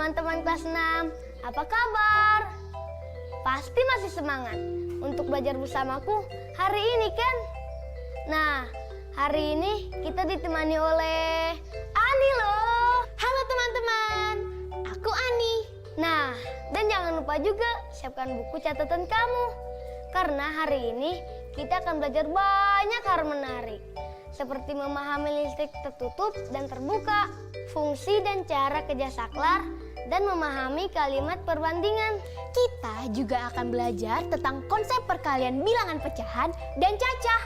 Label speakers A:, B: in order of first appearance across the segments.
A: Teman-teman kelas 6, apa kabar? Pasti masih semangat untuk belajar bersamaku hari ini kan? Nah, hari ini kita ditemani oleh Ani loh.
B: Halo teman-teman, aku Ani.
A: Nah, dan jangan lupa juga siapkan buku catatan kamu. Karena hari ini kita akan belajar banyak hal menarik. Seperti memahami listrik tertutup dan terbuka, fungsi dan cara kerja saklar, dan memahami kalimat perbandingan.
B: Kita juga akan belajar tentang konsep perkalian bilangan pecahan dan cacah.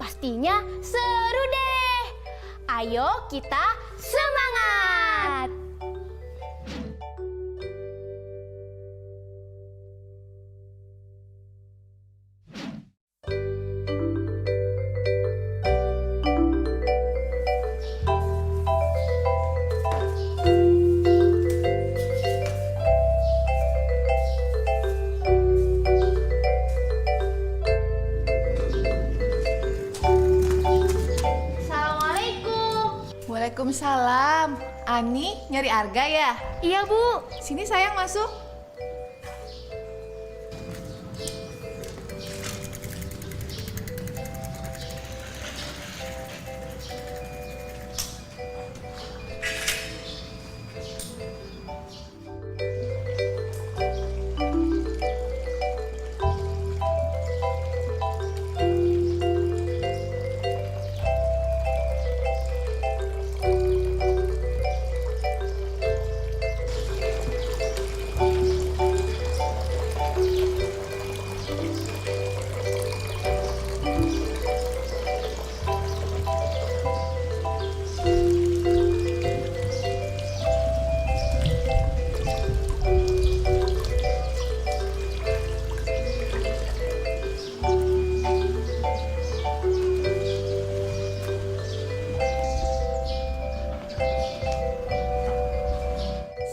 B: Pastinya seru deh. Ayo kita semangat!
C: Waalaikumsalam. Ani, nyari Arga ya?
B: Iya, Bu.
C: Sini sayang, masuk.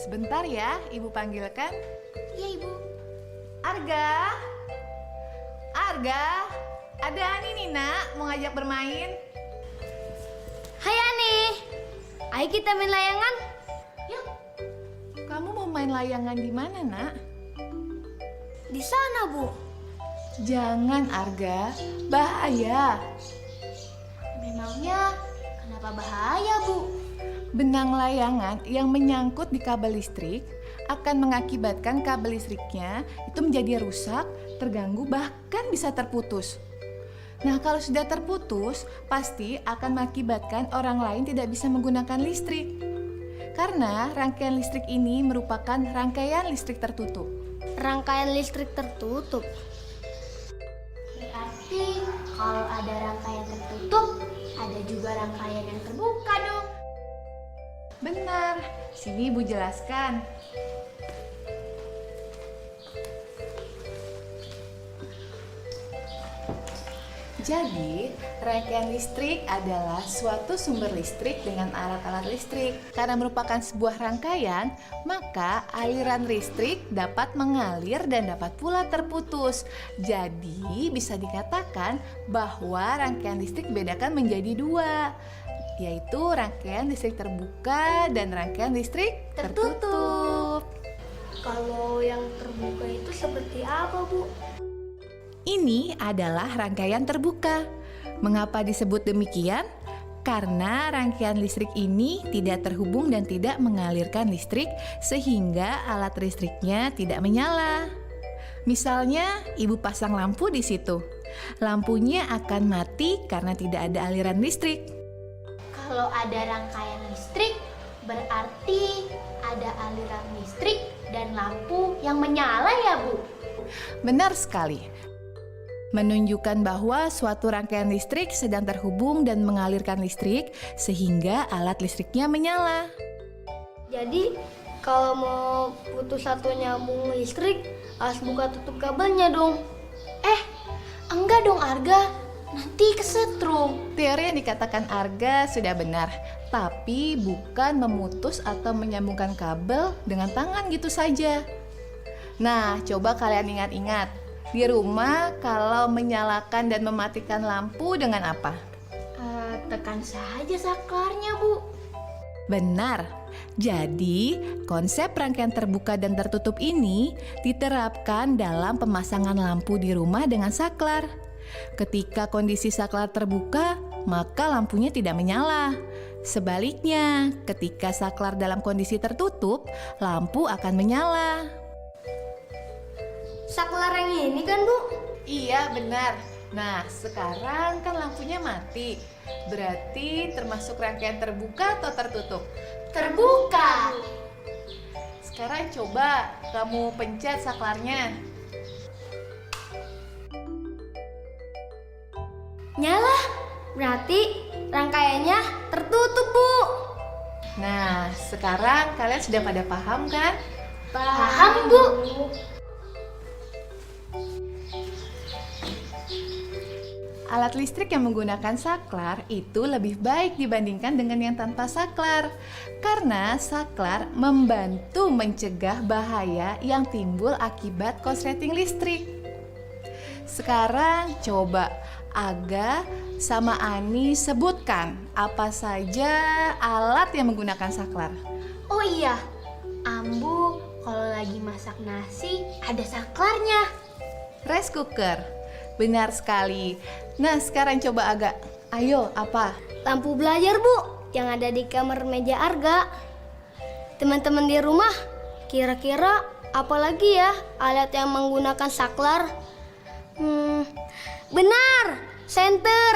C: Sebentar ya, Ibu panggilkan.
B: Iya, Ibu.
C: Arga? Arga? Ada Ani nih, Nak, mau ngajak bermain.
A: Hai Ani, ayo kita main layangan.
B: Yuk.
C: Kamu mau main layangan di mana, Nak?
A: Di sana, Bu.
C: Jangan, Arga. Bahaya.
B: Memangnya kenapa bahaya, Bu?
C: Benang layangan yang menyangkut di kabel listrik akan mengakibatkan kabel listriknya itu menjadi rusak, terganggu, bahkan bisa terputus. Nah, kalau sudah terputus, pasti akan mengakibatkan orang lain tidak bisa menggunakan listrik. Karena rangkaian listrik ini merupakan rangkaian listrik tertutup.
A: Rangkaian listrik tertutup.
B: Berarti kalau ada rangkaian tertutup, ada juga rangkaian yang terbuka dong.
C: Benar, sini Ibu jelaskan. Jadi, rangkaian listrik adalah suatu sumber listrik dengan alat-alat listrik. Karena merupakan sebuah rangkaian, maka aliran listrik dapat mengalir dan dapat pula terputus. Jadi, bisa dikatakan bahwa rangkaian listrik dibedakan menjadi dua, yaitu rangkaian listrik terbuka dan rangkaian listrik tertutup.
A: Kalau yang terbuka itu seperti apa, Bu?
C: Ini adalah rangkaian terbuka. Mengapa disebut demikian? Karena rangkaian listrik ini tidak terhubung dan tidak mengalirkan listrik sehingga alat listriknya tidak menyala. Misalnya, Ibu pasang lampu di situ. Lampunya akan mati karena tidak ada aliran listrik.
B: Kalau ada rangkaian listrik, berarti ada aliran listrik dan lampu yang menyala ya, Bu?
C: Benar sekali. Menunjukkan bahwa suatu rangkaian listrik sedang terhubung dan mengalirkan listrik sehingga alat listriknya menyala.
A: Jadi kalau mau putus satu nyambung listrik harus buka tutup kabelnya dong.
B: Enggak dong, Arga. Nanti kesetrum.
C: Teori yang dikatakan Arga sudah benar, tapi bukan memutus atau menyambungkan kabel dengan tangan gitu saja. Nah, coba kalian ingat-ingat, di rumah kalau menyalakan dan mematikan lampu dengan apa?
B: Tekan saja saklarnya, Bu.
C: Benar. Jadi, konsep rangkaian terbuka dan tertutup ini diterapkan dalam pemasangan lampu di rumah dengan saklar. Ketika kondisi saklar terbuka, maka lampunya tidak menyala. Sebaliknya, ketika saklar dalam kondisi tertutup, lampu akan menyala.
A: Saklar yang ini kan, Bu?
C: Iya, benar. Nah, sekarang kan lampunya mati. Berarti termasuk rangkaian terbuka atau tertutup?
B: Terbuka.
C: Sekarang coba kamu pencet saklarnya.
A: Nyala. Berarti rangkaiannya tertutup, Bu.
C: Nah, sekarang kalian sudah pada paham kan?
A: Paham, Bu.
C: Alat listrik yang menggunakan saklar itu lebih baik dibandingkan dengan yang tanpa saklar. Karena saklar membantu mencegah bahaya yang timbul akibat korsleting listrik. Sekarang coba Aga sama Ani sebutkan apa saja alat yang menggunakan saklar.
B: Oh iya, Ambu kalau lagi masak nasi ada saklarnya.
C: Rice cooker. Benar sekali. Nah, sekarang coba Aga. Ayo, apa?
A: Lampu belajar, Bu, yang ada di kamar meja Arga. Teman-teman di rumah, kira-kira apa lagi ya alat yang menggunakan saklar? Benar, senter.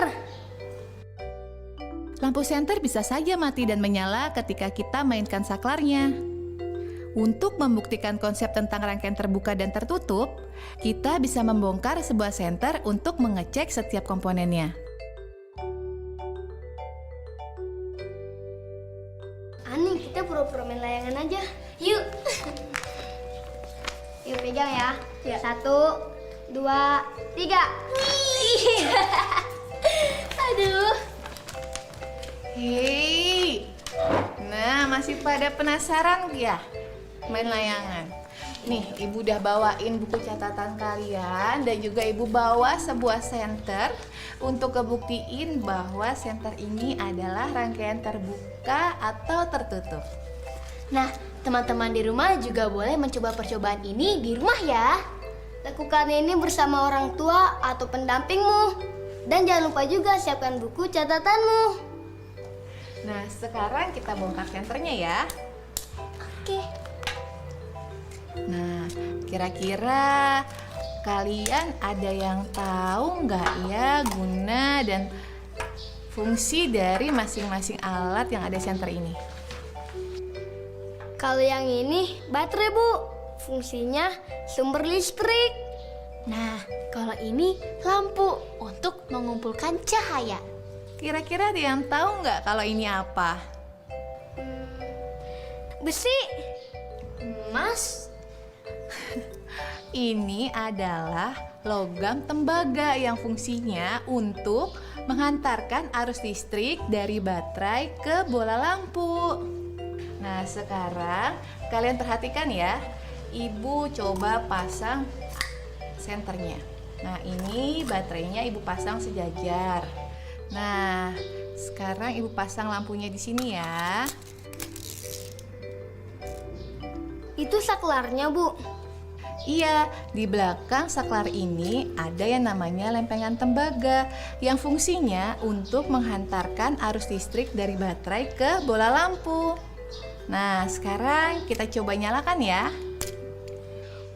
C: Lampu senter bisa saja mati dan menyala ketika kita mainkan saklarnya. Untuk membuktikan konsep tentang rangkaian terbuka dan tertutup, kita bisa membongkar sebuah senter untuk mengecek setiap komponennya.
A: Ani, kita pura-pura main layangan aja. Yuk. Yuk pegang ya. 1, 2, 3.
B: Aduh.
C: Hei, nah masih pada penasaran ya main layangan? Nih, Ibu udah bawain buku catatan kalian dan juga Ibu bawa sebuah senter untuk ngebuktiin bahwa senter ini adalah rangkaian terbuka atau tertutup.
B: Nah, teman-teman di rumah juga boleh mencoba percobaan ini di rumah ya.
A: Lakukan ini bersama orang tua atau pendampingmu. Dan jangan lupa juga siapkan buku catatanmu.
C: Nah, sekarang kita bongkar senternya ya.
B: Oke.
C: Nah, kira-kira kalian ada yang tahu nggak ya guna dan fungsi dari masing-masing alat yang ada senter ini?
A: Kalau yang ini baterai, Bu. Fungsinya sumber listrik.
B: Nah, kalau ini lampu untuk mengumpulkan cahaya.
C: Kira-kira ada yang tahu nggak kalau ini apa?
A: Besi.
B: Emas.
C: Ini adalah logam tembaga yang fungsinya untuk menghantarkan arus listrik dari baterai ke bola lampu. Nah, sekarang kalian perhatikan ya. Ibu coba pasang senternya. Nah, ini baterainya Ibu pasang sejajar. Nah, sekarang Ibu pasang lampunya di sini ya.
A: Itu saklarnya, Bu.
C: Iya, di belakang saklar ini ada yang namanya lempengan tembaga yang fungsinya untuk menghantarkan arus listrik dari baterai ke bola lampu. Nah, sekarang kita coba nyalakan ya.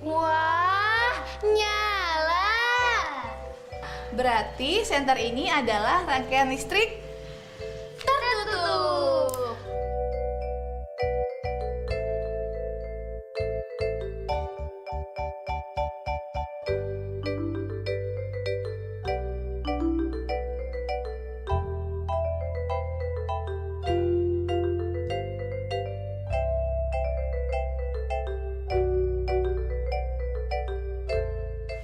B: Wah, nyala.
C: berarti senter ini adalah rangkaian listrik tertutup.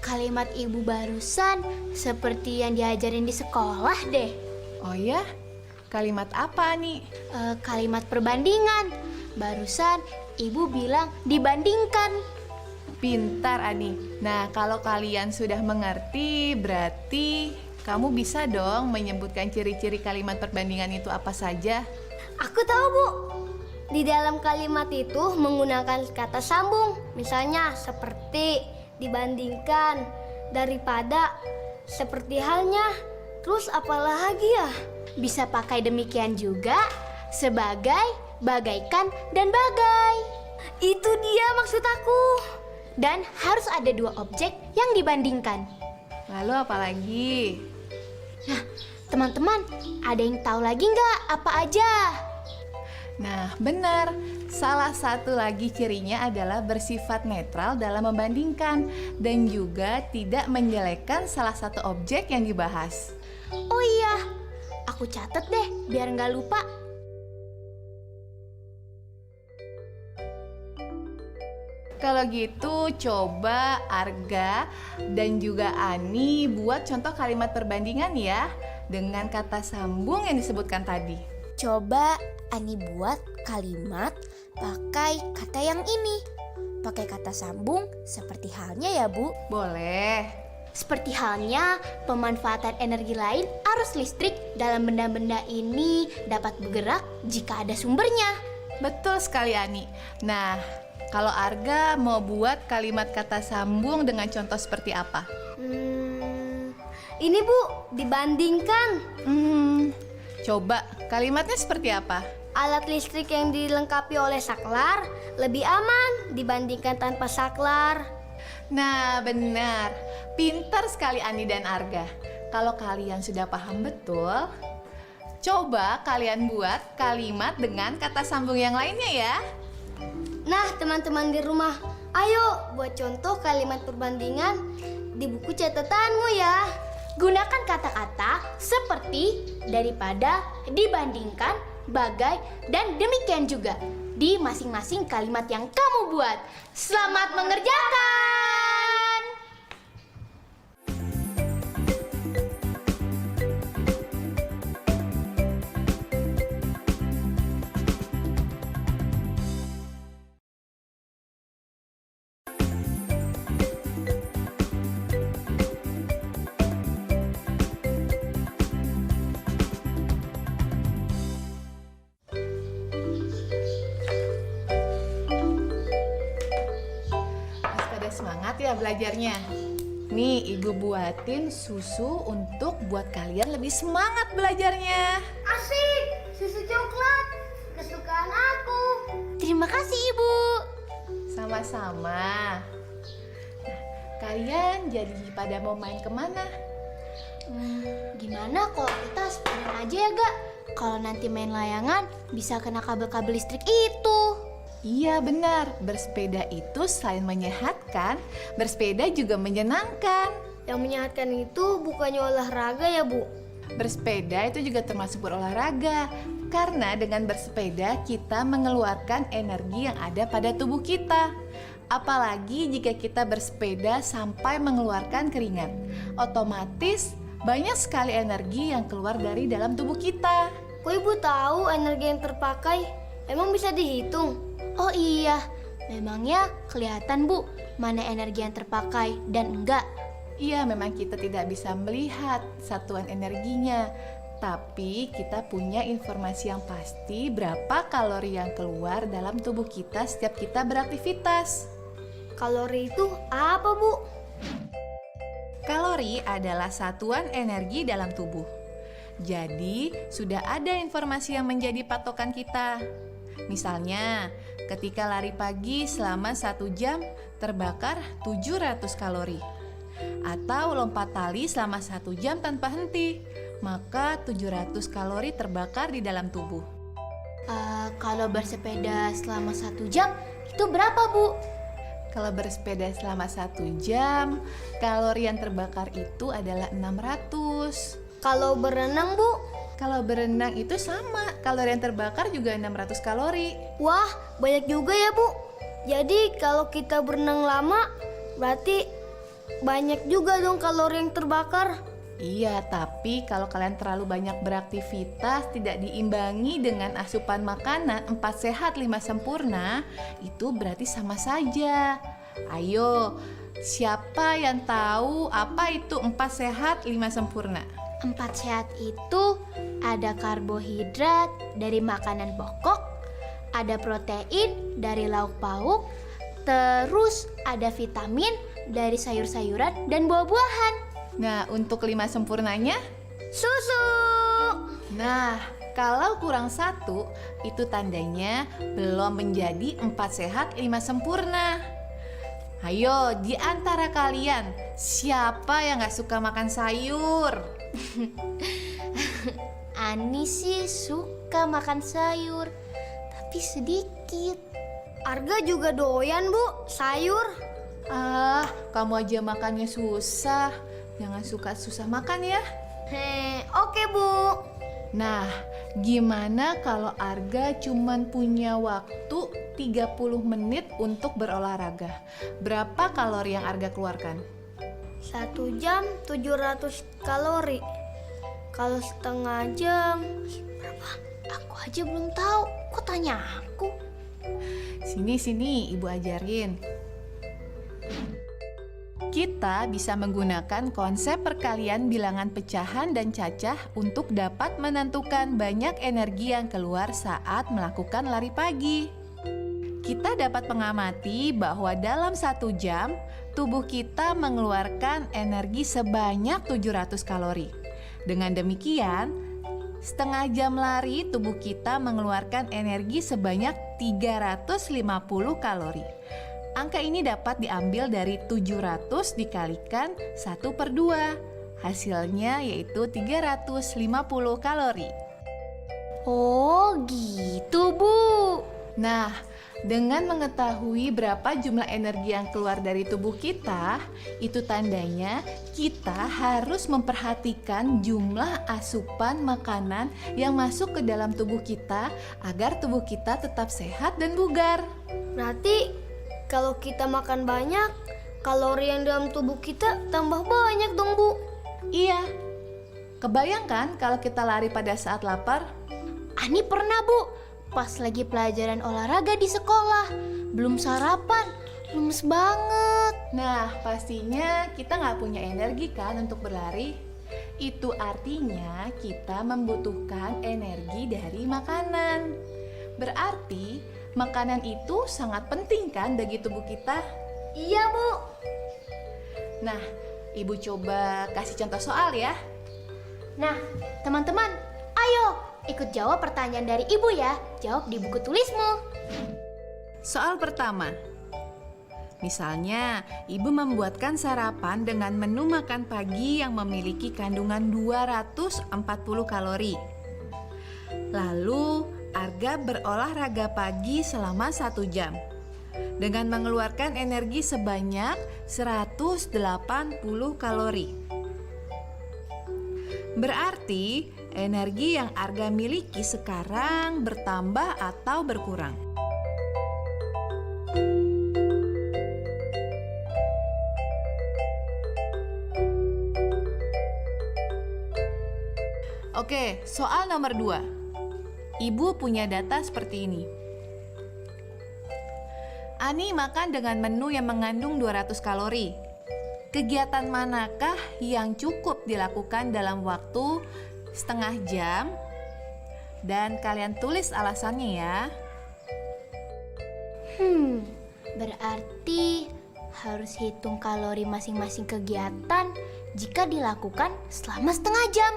B: Kalimat ibu barusan seperti yang diajarin di sekolah deh.
C: Oh ya? Kalimat apa nih?
B: Kalimat perbandingan. Barusan ibu bilang dibandingkan.
C: Pintar, Ani. Nah, kalau kalian sudah mengerti, berarti kamu bisa dong menyebutkan ciri-ciri kalimat perbandingan itu apa saja.
A: Aku tahu, Bu. Di dalam kalimat itu menggunakan kata sambung. Misalnya seperti, dibandingkan, daripada, seperti halnya. Terus apalagi ya?
B: Bisa pakai demikian juga, sebagai, bagaikan, dan bagai.
A: Itu dia maksud aku.
B: Dan harus ada dua objek yang dibandingkan.
C: Lalu apa lagi?
B: Nah, teman-teman, ada yang tahu lagi nggak apa aja?
C: Nah, benar. Salah satu lagi cirinya adalah bersifat netral dalam membandingkan dan juga tidak menjelekkan salah satu objek yang dibahas.
B: Oh iya, aku catat deh biar nggak lupa.
C: Kalau gitu, coba Arga dan juga Ani buat contoh kalimat perbandingan ya dengan kata sambung yang disebutkan tadi.
B: Coba Ani buat kalimat pakai kata yang ini. Pakai kata sambung seperti halnya ya, Bu.
C: Boleh.
B: Seperti halnya pemanfaatan energi lain, arus listrik dalam benda-benda ini dapat bergerak jika ada sumbernya.
C: Betul sekali, Ani. Nah, kalau Arga mau buat kalimat kata sambung dengan contoh seperti apa?
A: Ini, Bu, dibandingkan.
C: Coba kalimatnya seperti apa?
A: Alat listrik yang dilengkapi oleh saklar lebih aman dibandingkan tanpa saklar.
C: Nah, benar. Pintar sekali Ani dan Arga. Kalau kalian sudah paham betul, coba kalian buat kalimat dengan kata sambung yang lainnya ya.
A: Nah, teman-teman di rumah, ayo buat contoh kalimat perbandingan di buku catatanmu ya.
B: Gunakan kata-kata seperti, daripada, dibandingkan, bagai, dan demikian juga di masing-masing kalimat yang kamu buat. Selamat mengerjakan!
C: Semangat ya belajarnya. Nih, Ibu buatin susu untuk buat kalian lebih semangat belajarnya.
A: Asik, susu coklat, kesukaan aku.
B: Terima kasih, Ibu.
C: Sama-sama. Nah, kalian jadi pada mau main kemana?
B: Gimana kalau kita sepedaan aja ya, Gak? Kalau nanti main layangan, bisa kena kabel-kabel listrik itu.
C: Iya benar, bersepeda itu selain menyehatkan, bersepeda juga menyenangkan.
A: Yang menyehatkan itu bukannya olahraga ya, Bu?
C: Bersepeda itu juga termasuk berolahraga, karena dengan bersepeda kita mengeluarkan energi yang ada pada tubuh kita. Apalagi jika kita bersepeda sampai mengeluarkan keringat, otomatis banyak sekali energi yang keluar dari dalam tubuh kita.
A: Kok Ibu tahu energi yang terpakai? Emang bisa dihitung?
B: Oh iya, memangnya kelihatan, Bu, mana energi yang terpakai dan enggak?
C: Iya, memang kita tidak bisa melihat satuan energinya, tapi kita punya informasi yang pasti berapa kalori yang keluar dalam tubuh kita setiap kita beraktivitas.
A: Kalori itu apa, Bu?
C: Kalori adalah satuan energi dalam tubuh. Jadi, sudah ada informasi yang menjadi patokan kita. Misalnya, ketika lari pagi selama 1 jam terbakar 700 kalori. atau lompat tali selama 1 jam tanpa henti. Maka 700 kalori terbakar di dalam tubuh.
B: Kalau bersepeda selama 1 jam, itu berapa, Bu?
C: Kalau bersepeda selama 1 jam, kalori yang terbakar itu adalah 600.
A: Kalau berenang, Bu?
C: Kalau berenang itu sama, kalori yang terbakar juga 600 kalori.
A: Wah, banyak juga ya, Bu. Jadi kalau kita berenang lama, berarti banyak juga dong kalori yang terbakar.
C: Iya, tapi kalau kalian terlalu banyak beraktivitas, tidak diimbangi dengan asupan makanan 4 sehat 5 sempurna, itu berarti sama saja. Ayo, siapa yang tahu apa itu 4 sehat 5 sempurna?
B: 4 sehat itu ada karbohidrat dari makanan pokok, ada protein dari lauk pauk, terus ada vitamin dari sayur-sayuran dan buah-buahan.
C: Nah, untuk 5 sempurnanya?
A: Susu.
C: Nah, kalau kurang 1, itu tandanya belum menjadi 4 sehat 5 sempurna. Ayo, di antara kalian, siapa yang gak suka makan sayur?
B: Ani sih suka makan sayur, tapi sedikit.
A: Arga juga doyan, Bu, sayur.
C: Ah, kamu aja makannya susah. Jangan suka susah makan ya.
A: Oke, Bu.
C: Nah, gimana kalau Arga cuman punya waktu 30 menit untuk berolahraga? Berapa kalori yang Arga keluarkan?
A: 1 jam 700 kalori. Kalau setengah jam berapa?
B: Aku aja belum tahu. Kok tanya aku?
C: Sini, Ibu ajarin. Kita bisa menggunakan konsep perkalian bilangan pecahan dan cacah untuk dapat menentukan banyak energi yang keluar saat melakukan lari pagi. Kita dapat mengamati bahwa dalam 1 jam, tubuh kita mengeluarkan energi sebanyak 700 kalori. Dengan demikian, setengah jam lari, tubuh kita mengeluarkan energi sebanyak 350 kalori. Angka ini dapat diambil dari 700 dikalikan 1/2. Hasilnya yaitu 350 kalori.
B: Oh, gitu, Bu.
C: Nah, dengan mengetahui berapa jumlah energi yang keluar dari tubuh kita, itu tandanya kita harus memperhatikan jumlah asupan makanan yang masuk ke dalam tubuh kita agar tubuh kita tetap sehat dan bugar.
A: Berarti kalau kita makan banyak, kalori yang dalam tubuh kita tambah banyak dong, Bu.
C: Iya. Kebayangkan kalau kita lari pada saat lapar?
B: Ani pernah, Bu. Pas lagi pelajaran olahraga di sekolah. Belum sarapan, lemes banget.
C: Nah, pastinya kita nggak punya energi kan untuk berlari. Itu artinya kita membutuhkan energi dari makanan. Berarti makanan itu sangat penting kan bagi tubuh kita?
A: Iya, Bu.
C: Nah, Ibu coba kasih contoh soal ya.
B: Nah, teman-teman, ayo ikut jawab pertanyaan dari Ibu ya. Jawab di buku tulismu.
C: Soal pertama. Misalnya, Ibu membuatkan sarapan dengan menu makan pagi yang memiliki kandungan 240 kalori. Lalu, Arga berolahraga pagi selama 1 jam dengan mengeluarkan energi sebanyak 180 kalori. Berarti energi yang Arga miliki sekarang bertambah atau berkurang? Oke, soal nomor 2. Ibu punya data seperti ini. Ani makan dengan menu yang mengandung 200 kalori. Kegiatan manakah yang cukup dilakukan dalam waktu setengah jam? Dan kalian tulis alasannya ya.
B: Berarti harus hitung kalori masing-masing kegiatan jika dilakukan selama setengah jam.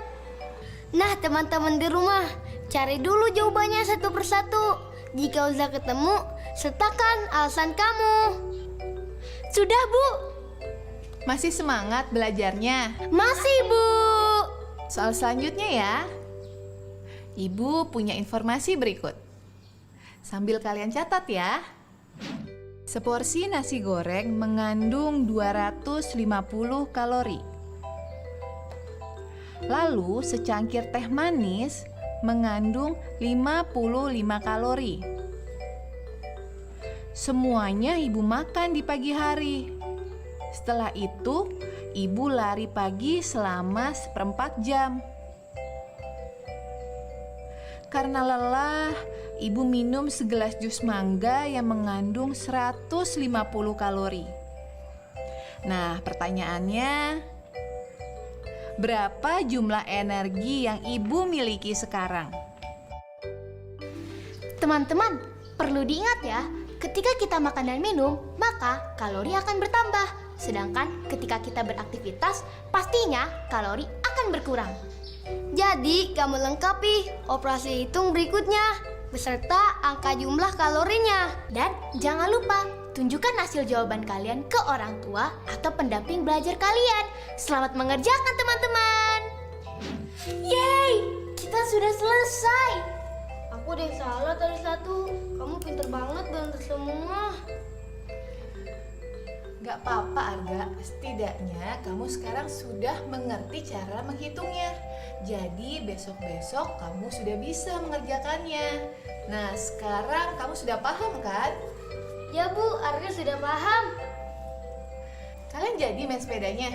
A: Nah, teman-teman di rumah, cari dulu jawabannya satu persatu. Jika udah ketemu, sertakan alasan kamu.
B: Sudah, Bu.
C: Masih semangat belajarnya?
B: Masih, Bu.
C: Soal selanjutnya ya. Ibu punya informasi berikut. Sambil kalian catat ya. Seporsi nasi goreng mengandung 250 kalori. Lalu secangkir teh manis mengandung 55 kalori. Semuanya ibu makan di pagi hari. Setelah itu, ibu lari pagi selama 1/4 jam. Karena lelah, ibu minum segelas jus mangga yang mengandung 150 kalori. Nah, pertanyaannya, berapa jumlah energi yang ibu miliki sekarang?
B: Teman-teman, perlu diingat ya, ketika kita makan dan minum, maka kalori akan bertambah. Sedangkan ketika kita beraktivitas, pastinya kalori akan berkurang.
A: Jadi, kamu lengkapi operasi hitung berikutnya beserta angka jumlah kalorinya.
B: Dan jangan lupa, tunjukkan hasil jawaban kalian ke orang tua atau pendamping belajar kalian. Selamat mengerjakan, teman-teman. Yeay, kita sudah selesai.
A: Aku ada yang salah tadi satu. Kamu pinter banget bener semua.
C: Gak apa-apa Arga, setidaknya kamu sekarang sudah mengerti cara menghitungnya. Jadi besok-besok kamu sudah bisa mengerjakannya. Nah, sekarang kamu sudah paham kan?
A: Ya Bu, Arga sudah paham.
C: Kalian jadi main sepedanya?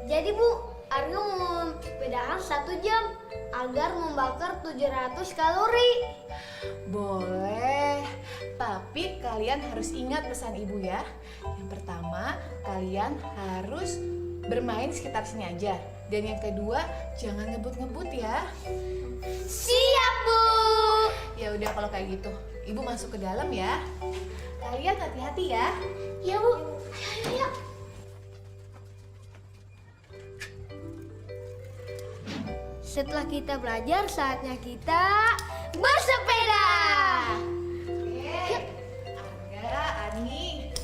A: Jadi Bu, Arga mau sepedaan 1 jam agar membakar 700 kalori.
C: Boleh, tapi kalian harus ingat pesan ibu ya. Yang pertama, kalian harus bermain sekitar sini aja. Dan yang kedua, jangan ngebut-ngebut ya.
B: Siap, Bu.
C: Ya udah kalau kayak gitu, ibu masuk ke dalam ya. Kalian hati-hati ya.
B: Ya, Bu. Ayo, ayo.
A: Setelah kita belajar, saatnya kita bersepeda.
C: Oke, Arga, Ani,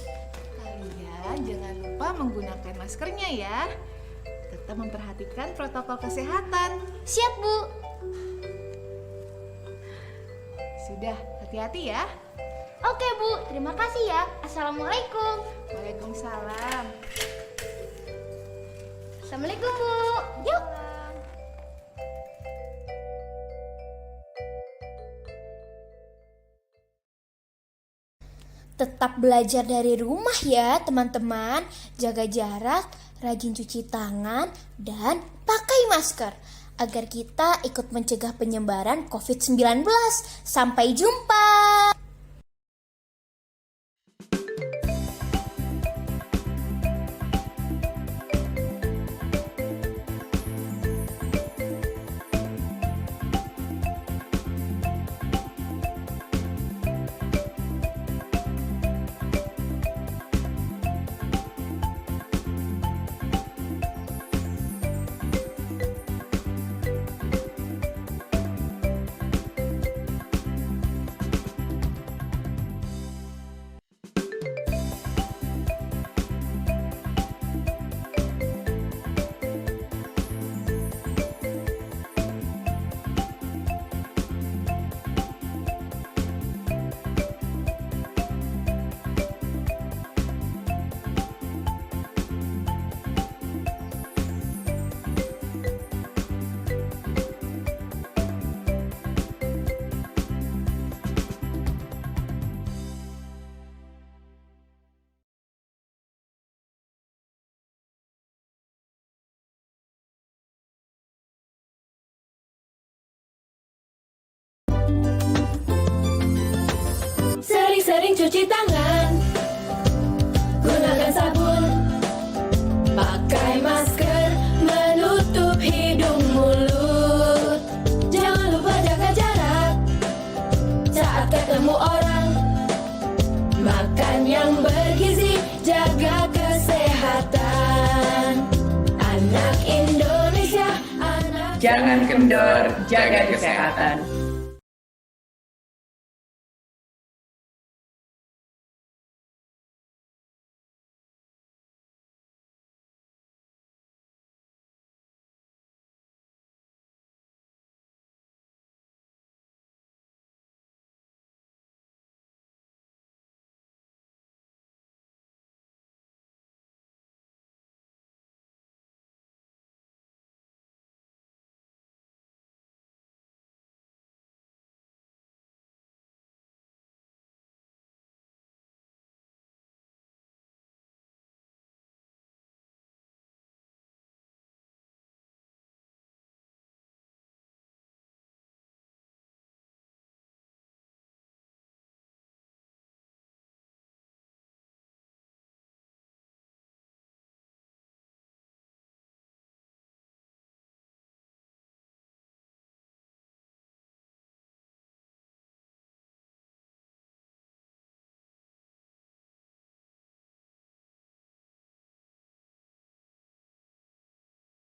C: kalian jangan lupa menggunakan maskernya ya. Tetap memperhatikan protokol kesehatan.
B: Siap, Bu.
C: Sudah, hati-hati ya.
B: Oke, Bu. Terima kasih ya. Assalamualaikum.
C: Waalaikumsalam.
A: Assalamualaikum Bu.
B: Yuk. Tetap belajar dari rumah ya, teman-teman. Jaga jarak, rajin cuci tangan, dan pakai masker agar kita ikut mencegah penyebaran COVID-19. Sampai jumpa.
D: Sering-sering cuci tangan, gunakan sabun, pakai masker, menutup hidung mulut. Jangan lupa jaga jarak saat ketemu orang. Makan yang bergizi, jaga kesehatan. Anak Indonesia, anak
E: Jangan kendor, jaga kesehatan.